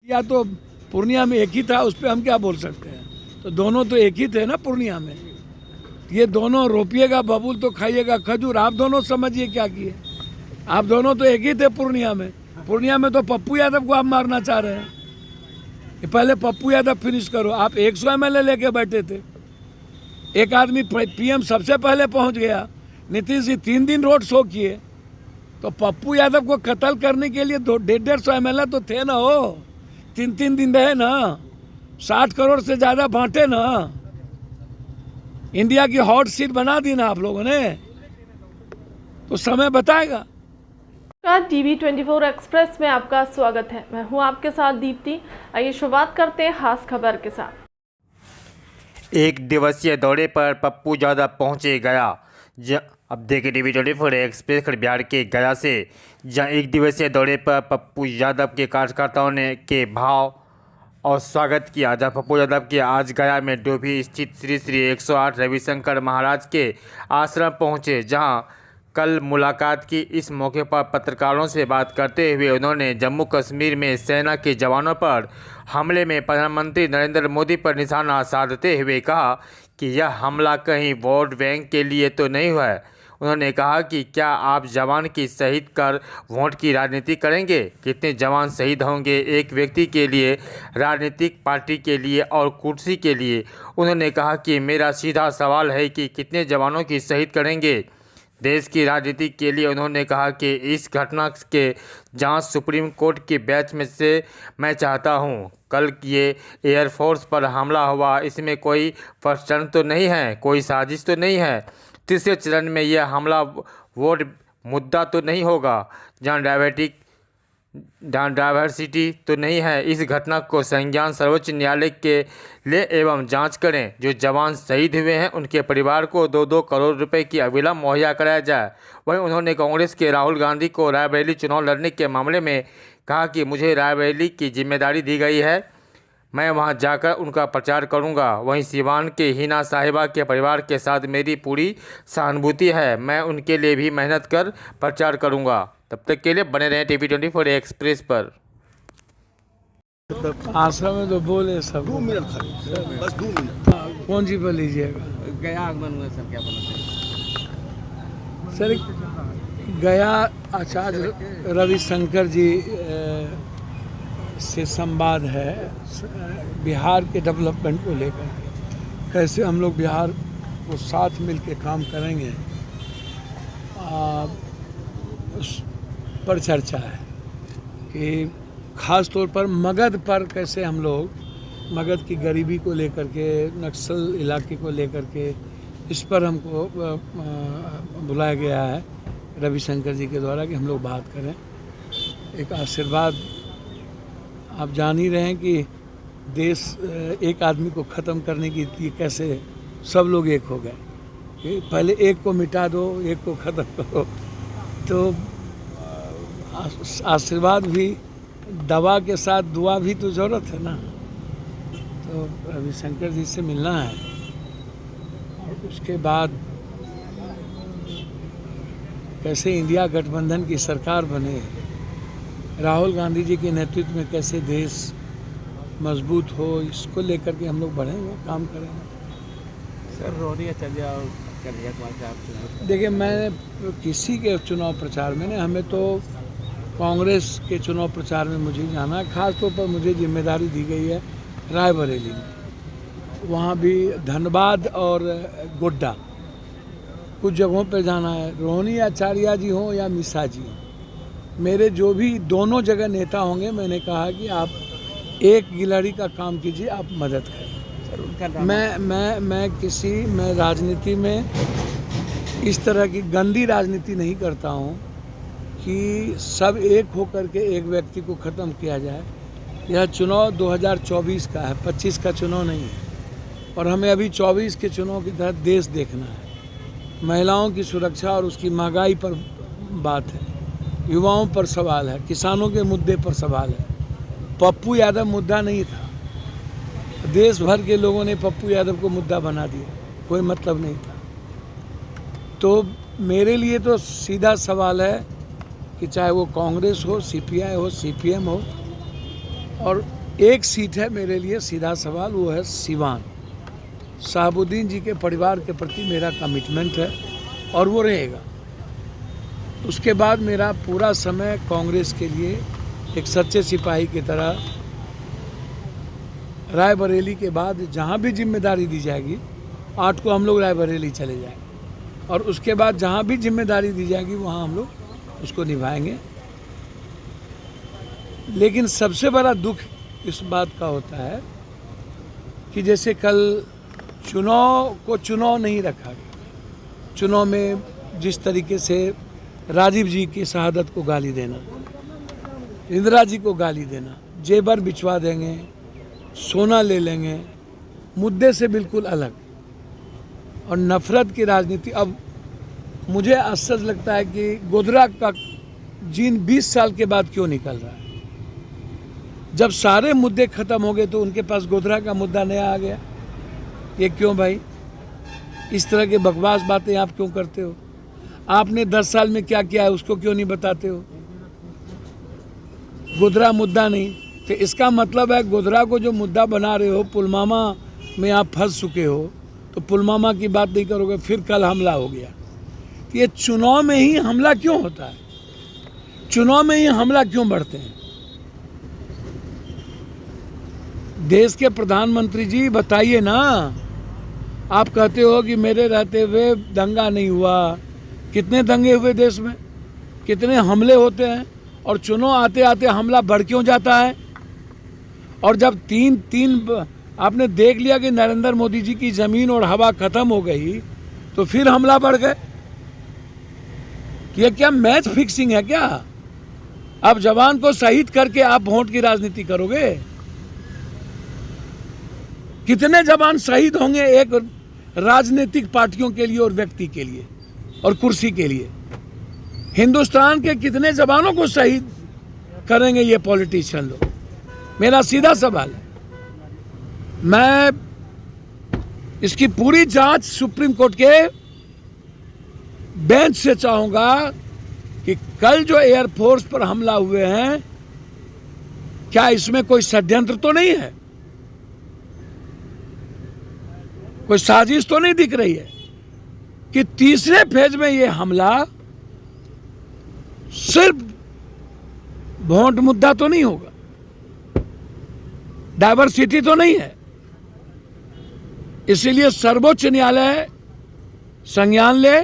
या तो पूर्णिया में एक ही था, उस पर हम क्या बोल सकते हैं। तो दोनों तो एक ही थे ना पूर्णिया में। ये दोनों रोपिएगा बबूल तो खाइएगा खजूर। आप दोनों समझिए क्या किए। आप दोनों तो एक ही थे पूर्णिया में। पूर्णिया में तो पप्पू यादव को आप मारना चाह रहे हैं। पहले पप्पू यादव फिनिश करो। आप 100 MLA लेके बैठे थे। एक आदमी PM सबसे पहले पहुंच गया। नीतीश जी 3 दिन रोड शो किए। तो पप्पू यादव को कत्ल करने के लिए 150 MLA तो थे ना। हो 3 दिन रहे ना। 60 करोड़ से ज्यादा बांटे ना। इंडिया की हॉट सीट बना दी ना आप लोगों ने। तो समय बताएगा। TV24 एक्सप्रेस में आपका स्वागत है। मैं हूं आपके साथ दीप्ति। आइए शुरुआत करते हैं खास खबर के साथ। एक दिवसीय दौरे पर पप्पू यादव पहुंचे गया। अब देखिए TV24 एक्सप्रेस खबर बिहार के गया से, जहां एक दिवसीय दौरे पर पप्पू यादव के कार्यकर्ताओं ने के भाव और स्वागत किया। जहां पप्पू यादव के आज गया में डोभी स्थित श्री श्री 108 रविशंकर महाराज के आश्रम पहुंचे, जहां कल मुलाकात की। इस मौके पर पत्रकारों से बात करते हुए उन्होंने जम्मू कश्मीर में सेना के जवानों पर हमले में प्रधानमंत्री नरेंद्र मोदी पर निशाना साधते हुए कहा कि यह हमला कहीं वोट बैंक के लिए तो नहीं हुआ है। उन्होंने कहा कि क्या आप जवान की शहीद कर वोट की राजनीति करेंगे? कितने जवान शहीद होंगे एक व्यक्ति के लिए, राजनीतिक पार्टी के लिए और कुर्सी के लिए? उन्होंने कहा कि मेरा सीधा सवाल है कि कितने जवानों की शहीद करेंगे देश की राजनीति के लिए? उन्होंने कहा कि इस घटना के जांच सुप्रीम कोर्ट की बेंच में से मैं चाहता हूं। कल ये एयरफोर्स पर हमला हुआ, इसमें कोई फर्स्ट तो नहीं है, कोई साजिश तो नहीं है। तीसरे चरण में यह हमला वोट मुद्दा तो नहीं होगा, जहां डाइवर्सिटी तो नहीं है। इस घटना को संज्ञान सर्वोच्च न्यायालय के ले एवं जांच करें। जो जवान शहीद हुए हैं उनके परिवार को 2-2 करोड़ रुपए की अविलंब मुहैया कराया जाए। वहीं उन्होंने कांग्रेस के राहुल गांधी को रायबरेली चुनाव लड़ने के मामले में कहा कि मुझे रायबरेली की जिम्मेदारी दी गई है, मैं वहां जाकर उनका प्रचार करूंगा। वहीं सिवान के हिना साहिबा के परिवार के साथ मेरी पूरी सहानुभूति है, मैं उनके लिए भी मेहनत कर प्रचार करूंगा। तब तक के लिए बने रहें TV24 एक्सप्रेस पर। आश्रम में तो बोले सब 2 मिनट खाली, बस 2 मिनट। कौन सी पर लीजिएगा? गया आगमन हुआ सर, क्या बोला सर? गया आचार्य रविशंकर जी से संवाद है बिहार के डेवलपमेंट को लेकर। कैसे हम लोग बिहार को साथ मिल के काम करेंगे, उस पर चर्चा है कि ख़ास तौर पर मगध पर कैसे हम लोग मगध की गरीबी को लेकर के, नक्सल इलाके को लेकर के, इस पर हमको बुलाया गया है रविशंकर जी के द्वारा कि हम लोग बात करें। एक आशीर्वाद, आप जान ही रहे हैं कि देश एक आदमी को ख़त्म करने की लिए कैसे सब लोग एक हो गए कि पहले एक को मिटा दो, एक को ख़त्म करो। तो आशीर्वाद भी, दवा के साथ दुआ भी तो ज़रूरत है ना। तो रविशंकर जी से मिलना है और उसके बाद कैसे इंडिया गठबंधन की सरकार बने, राहुल गांधी जी के नेतृत्व में कैसे देश मजबूत हो, इसको लेकर के हम लोग बढ़ेंगे, काम करेंगे। सर रोहरी चलिए देखिए, मैं किसी के चुनाव प्रचार में नहीं, हमें तो कांग्रेस के चुनाव प्रचार में मुझे जाना है। ख़ास तौर पर मुझे जिम्मेदारी दी गई है रायबरेली में, वहाँ भी धनबाद और गोड्डा, कुछ जगहों पर जाना है। रोहिणी आचार्य जी हों या मिश्रा जी हों, मेरे जो भी दोनों जगह नेता होंगे, मैंने कहा कि आप एक गिलहरी का काम कीजिए, आप मदद करें। मैं राजनीति में इस तरह की गंदी राजनीति नहीं करता हूँ कि सब एक होकर के एक व्यक्ति को ख़त्म किया जाए। यह चुनाव 2024 का है, 25 का चुनाव नहीं है। और हमें अभी 24 के चुनाव के तहत देश देखना है। महिलाओं की सुरक्षा और उसकी महंगाई पर बात है, युवाओं पर सवाल है, किसानों के मुद्दे पर सवाल है। पप्पू यादव मुद्दा नहीं था, देश भर के लोगों ने पप्पू यादव को मुद्दा बना दिया, कोई मतलब नहीं था। तो मेरे लिए तो सीधा सवाल है कि चाहे वो कांग्रेस हो, CPI हो, CPM हो, और एक सीट है मेरे लिए, सीधा सवाल, वो है सिवान। शहाबुद्दीन जी के परिवार के प्रति मेरा कमिटमेंट है और वो रहेगा। उसके बाद मेरा पूरा समय कांग्रेस के लिए एक सच्चे सिपाही की तरह, रायबरेली के बाद जहाँ भी जिम्मेदारी दी जाएगी, 8 को हम लोग रायबरेली चले जाएंगे और उसके बाद जहाँ भी जिम्मेदारी दी जाएगी वहाँ हम लोग उसको निभाएंगे। लेकिन सबसे बड़ा दुख इस बात का होता है कि जैसे कल चुनाव नहीं रखा गया। चुनाव में जिस तरीके से राजीव जी की शहादत को गाली देना, इंदिरा जी को गाली देना, जेबर बिछवा देंगे, सोना ले लेंगे, मुद्दे से बिल्कुल अलग, और नफरत की राजनीति। अब मुझे आश्चर्य लगता है कि गोधरा का जीन 20 साल के बाद क्यों निकल रहा है। जब सारे मुद्दे खत्म हो गए तो उनके पास गोधरा का मुद्दा नया आ गया। ये क्यों भाई? इस तरह के बकवास बातें आप क्यों करते हो? आपने 10 साल में क्या किया है उसको क्यों नहीं बताते हो? गोधरा मुद्दा नहीं, तो इसका मतलब है गोधरा को जो मुद्दा बना रहे हो, पुलवामा में आप फंस चुके हो, तो पुलवामा की बात नहीं करोगे। फिर कल हमला हो गया। ये चुनाव में ही हमला क्यों होता है? चुनाव में ही हमला क्यों बढ़ते हैं? देश के प्रधानमंत्री जी बताइए ना। आप कहते हो कि मेरे रहते हुए दंगा नहीं हुआ। कितने दंगे हुए देश में, कितने हमले होते हैं, और चुनाव आते आते हमला बढ़ क्यों जाता है? और जब तीन आपने देख लिया कि नरेंद्र मोदी जी की जमीन और हवा खत्म हो गई, तो फिर हमला बढ़ गए। ये क्या मैच फिक्सिंग है क्या? अब जवान को शहीद करके आप वोट की राजनीति करोगे? कितने जवान शहीद होंगे एक राजनीतिक पार्टियों के लिए और व्यक्ति के लिए और कुर्सी के लिए? हिंदुस्तान के कितने जवानों को शहीद करेंगे ये पॉलिटिशियन लोग? मेरा सीधा सवाल है। मैं इसकी पूरी जांच सुप्रीम कोर्ट के बेंच से चाहूंगा कि कल जो एयरफोर्स पर हमला हुए हैं, क्या इसमें कोई षड्यंत्र तो नहीं है? कोई साजिश तो नहीं दिख रही है कि तीसरे फेज में ये हमला सिर्फ वोट मुद्दा तो नहीं होगा, डाइवर्सिटी तो नहीं है? इसीलिए सर्वोच्च न्यायालय संज्ञान ले,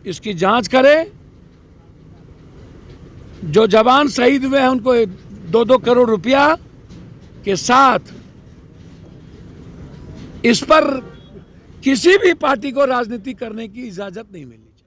इसकी जांच करे। जो जवान शहीद हुए हैं उनको 2-2 करोड़ रुपया के साथ इस पर किसी भी पार्टी को राजनीति करने की इजाजत नहीं मिली।